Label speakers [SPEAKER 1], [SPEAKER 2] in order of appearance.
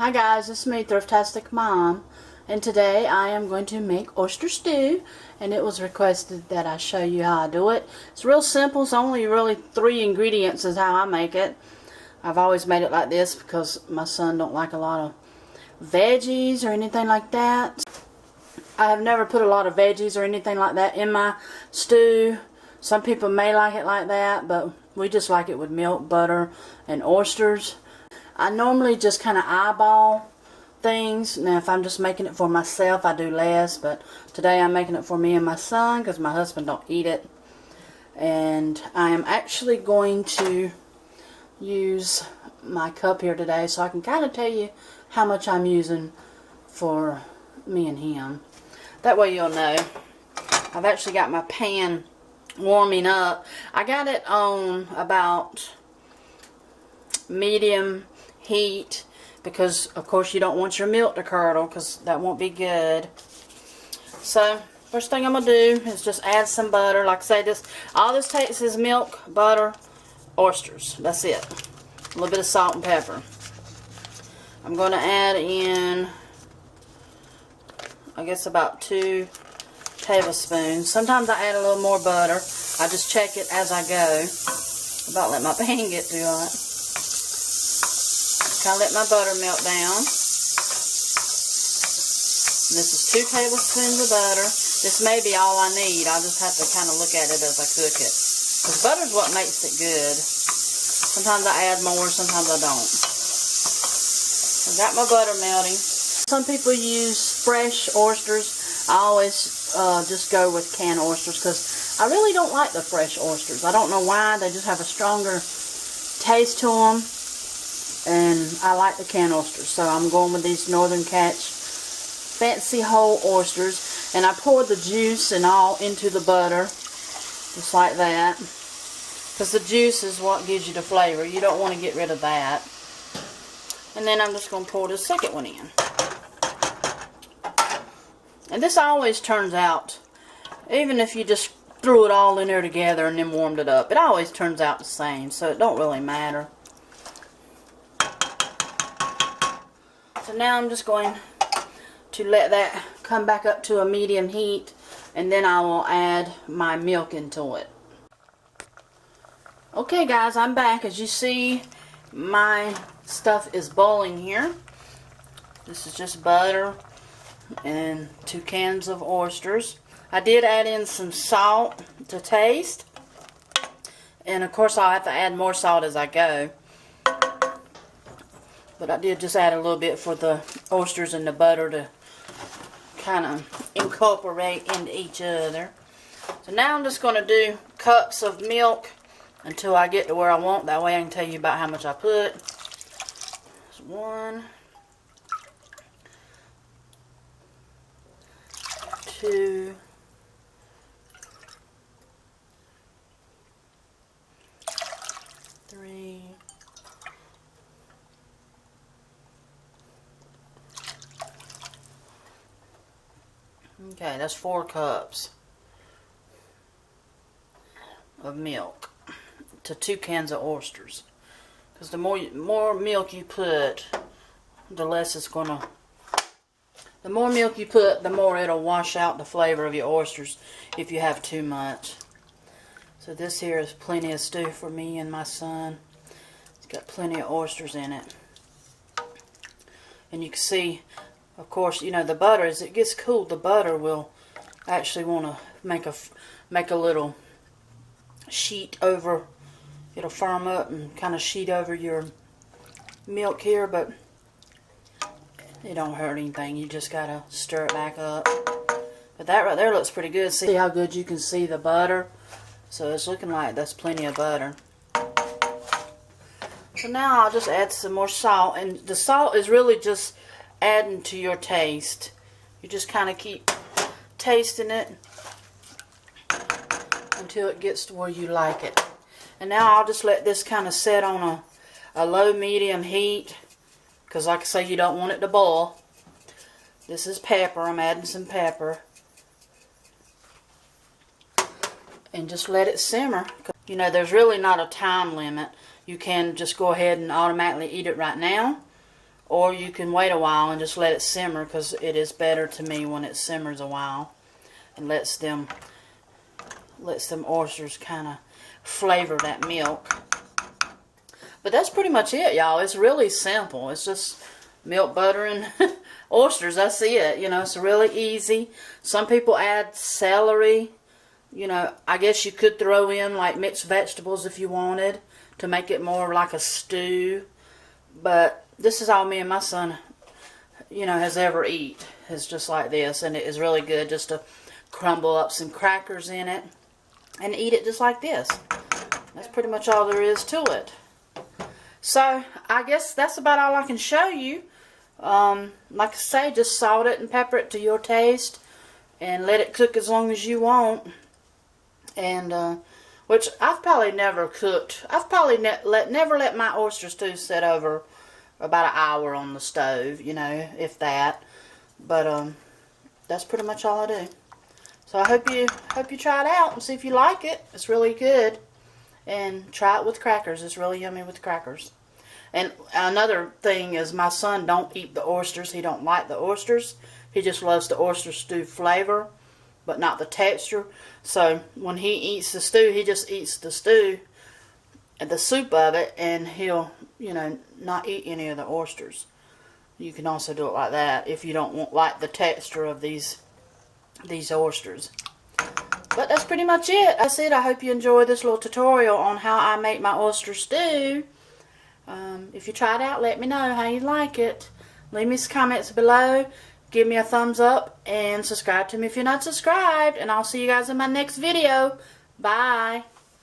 [SPEAKER 1] Hi guys, it's me, Thriftastic Mom, and today I am going to make oyster stew, and it was requested that I show you how I do it. It's real simple. It's only really 3 ingredients is how I make it. I've always made it like this because my son don't like a lot of veggies or anything like that. I have never put a lot of veggies or anything like that in my stew. Some people may like it like that, but we just like it with milk, butter, and oysters. I normally just kind of eyeball things. Now, if I'm just making it for myself, I do less. But today I'm making it for me and my son because my husband don't eat it. And I am actually going to use my cup here today so I can kind of tell you how much I'm using for me and him. That way you'll know. I've actually got my pan warming up. I got it on about medium heat because of course you don't want your milk to curdle because that won't be good. So first thing I'm gonna do is just add some butter. Like I say, all this takes is milk, butter, oysters. That's it. A little bit of salt and pepper. I'm gonna add in, I guess, about 2 tablespoons. Sometimes I add a little more butter. I just check it as I go. About let my pan get too hot. Kind of let my butter melt down. And this is 2 tablespoons of butter. This may be all I need. I'll just have to kind of look at it as I cook it. Because butter's what makes it good. Sometimes I add more, sometimes I don't. I've got my butter melting. Some people use fresh oysters. I always just go with canned oysters because I really don't like the fresh oysters. I don't know why. They just have a stronger taste to them. And I like the canned oysters, so I'm going with these Northern Catch fancy whole oysters. And I pour the juice and all into the butter, just like that, because the juice is what gives you the flavor. You don't want to get rid of that. And then I'm just going to pour the second one in. And this always turns out, even if you just threw it all in there together and then warmed it up, it always turns out the same, so it don't really matter. So now I'm just going to let that come back up to a medium heat, and then I will add my milk into it. Okay guys, I'm back. As you see, my stuff is boiling here. This is just butter and 2 cans of oysters. I did add in some salt to taste, and of course I'll have to add more salt as I go. But I did just add a little bit for the oysters and the butter to kind of incorporate into each other. So now I'm just going to do cups of milk until I get to where I want. That way I can tell you about how much I put. There's 1, 2, 3, 4. Okay, that's 4 cups of milk to 2 cans of oysters. Because the more milk you put, the less it's gonna. The more milk you put, the more it'll wash out the flavor of your oysters if you have too much. So this here is plenty of stew for me and my son. It's got plenty of oysters in it. And you can see, of course, you know, the butter, as it gets cooled, the butter will actually want to make a little sheet over. It'll firm up and kind of sheet over your milk here, but it don't hurt anything. You just gotta stir it back up. But that right there looks pretty good. See how good you can see the butter? So it's looking like that's plenty of butter. So now I'll just add some more salt, and the salt is really just adding to your taste. You just kind of keep tasting it until it gets to where you like it. And now I'll just let this kind of set on a low medium heat, because like I say, you don't want it to boil. This is pepper. I'm adding some pepper. And just let it simmer. You know, there's really not a time limit. You can just go ahead and automatically eat it right now, or you can wait a while and just let it simmer, because it is better to me when it simmers a while and lets them oysters kind of flavor that milk. But that's pretty much it, y'all. It's really simple. It's just milk, butter, and oysters. That's it. You know, it's really easy. Some people add celery. You know, I guess you could throw in like mixed vegetables if you wanted to make it more like a stew. But this is all me and my son, you know, has ever eat. It's just like this. And it is really good just to crumble up some crackers in it and eat it just like this. That's pretty much all there is to it. So, I guess that's about all I can show you. Like I say, just salt it and pepper it to your taste. And let it cook as long as you want. And, which I've probably never cooked. I've probably never let my oyster stew sit over about an hour on the stove, you know, if that. But, that's pretty much all I do. So I hope you try it out and see if you like it. It's really good. And try it with crackers. It's really yummy with crackers. And another thing is my son don't eat the oysters. He don't like the oysters. He just loves the oyster stew flavor, but not the texture. So when he eats the stew, he just eats the stew and the soup of it, and he'll, you know, not eat any of the oysters. You can also do it like that if you don't like the texture of these oysters. But that's pretty much it. That's it. I hope you enjoyed this little tutorial on how I make my oyster stew. If you try it out, let me know how you like it. Leave me some comments below. Give me a thumbs up and subscribe to me if you're not subscribed. And I'll see you guys in my next video. Bye.